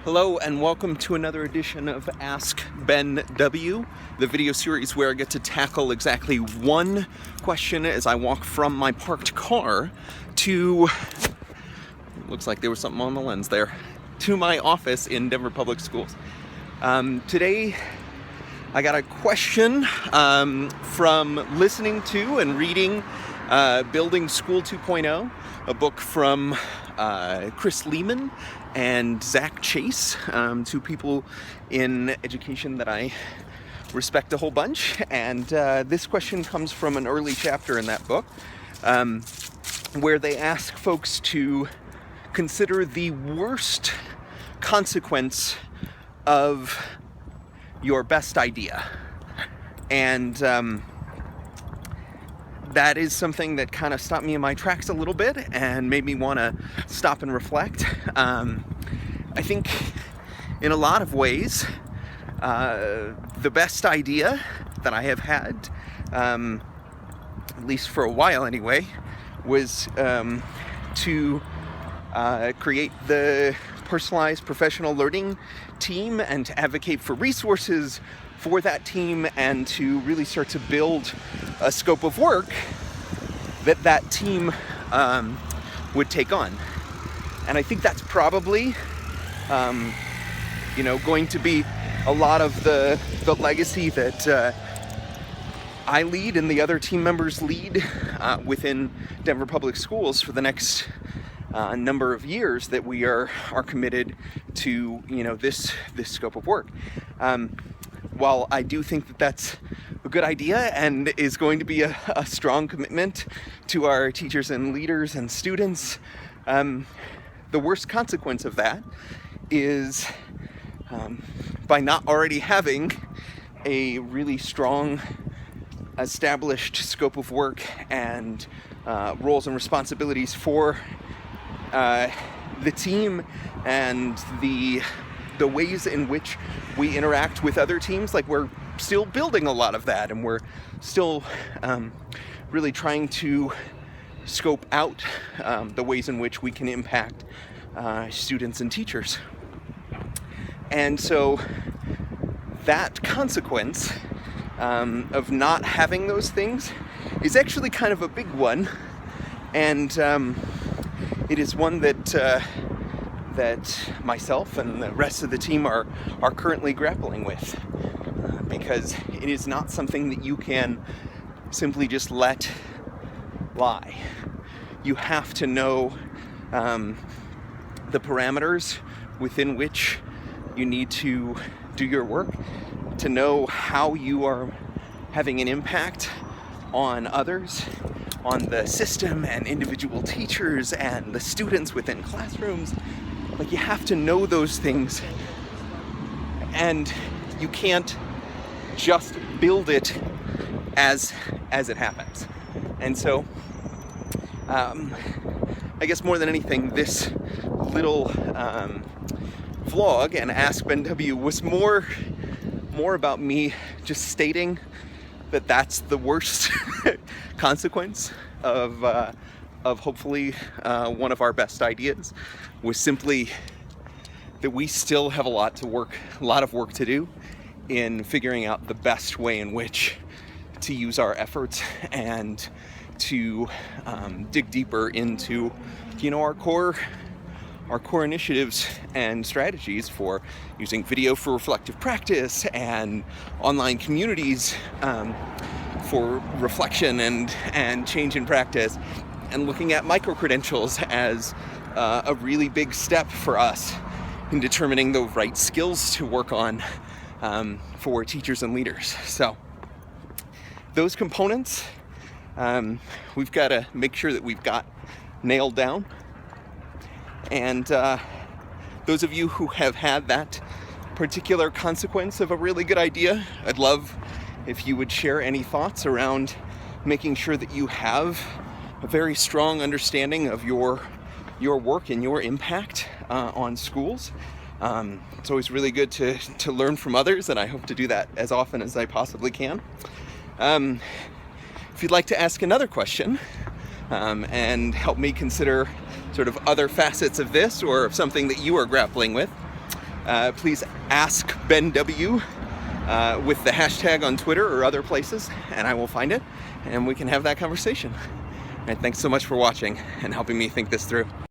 Hello and welcome to another edition of Ask Ben W, the video series where I get to tackle exactly one question as I walk from my parked car to, looks like there was something on the lens there, to my office in Denver Public Schools. Today I got a question from listening to and reading Building School 2.0, a book from Chris Lehman and Zach Chase, two people in education that I respect a whole bunch. And this question comes from an early chapter in that book, where they ask folks to consider the worst consequence of your best idea. And that is something that kind of stopped me in my tracks a little bit and made me want to stop and reflect. I think in a lot of ways, the best idea that I have had, at least for a while anyway, was to create the personalized professional learning team and to advocate for resources for that team and to really start to build a scope of work that team would take on. And I think that's probably going to be a lot of the legacy that I lead and the other team members lead within Denver Public Schools for the next number of years that we are committed to this scope of work. While I do think that that's a good idea and is going to be a strong commitment to our teachers and leaders and students, the worst consequence of that is by not already having a really strong established scope of work and roles and responsibilities for the team and the ways in which we interact with other teams. Like, we're still building a lot of that, and we're still really trying to scope out the ways in which we can impact students and teachers. And so that consequence of not having those things is actually kind of a big one, and it is one that myself and the rest of the team are currently grappling with, because it is not something that you can simply just let lie. You have to know the parameters within which you need to do your work, to know how you are having an impact on others, on the system and individual teachers and the students within classrooms. Like, you have to know those things, and you can't just build it as it happens. And so, I guess more than anything, this little vlog and Ask Ben W was more about me just stating that that's the worst consequence of hopefully one of our best ideas, was simply that we still have a lot of work to do in figuring out the best way in which to use our efforts and to dig deeper into our core initiatives and strategies for using video for reflective practice and online communities for reflection and change in practice, and looking at micro-credentials as a really big step for us in determining the right skills to work on for teachers and leaders. So those components, we've got to make sure that we've got nailed down. And those of you who have had that particular consequence of a really good idea, I'd love if you would share any thoughts around making sure that you have a very strong understanding of your work and your impact on schools. It's always really good to learn from others, and I hope to do that as often as I possibly can. If you'd like to ask another question and help me consider sort of other facets of this or of something that you are grappling with, please ask Ben W. With the hashtag on Twitter or other places, and I will find it, and we can have that conversation. And thanks so much for watching and helping me think this through.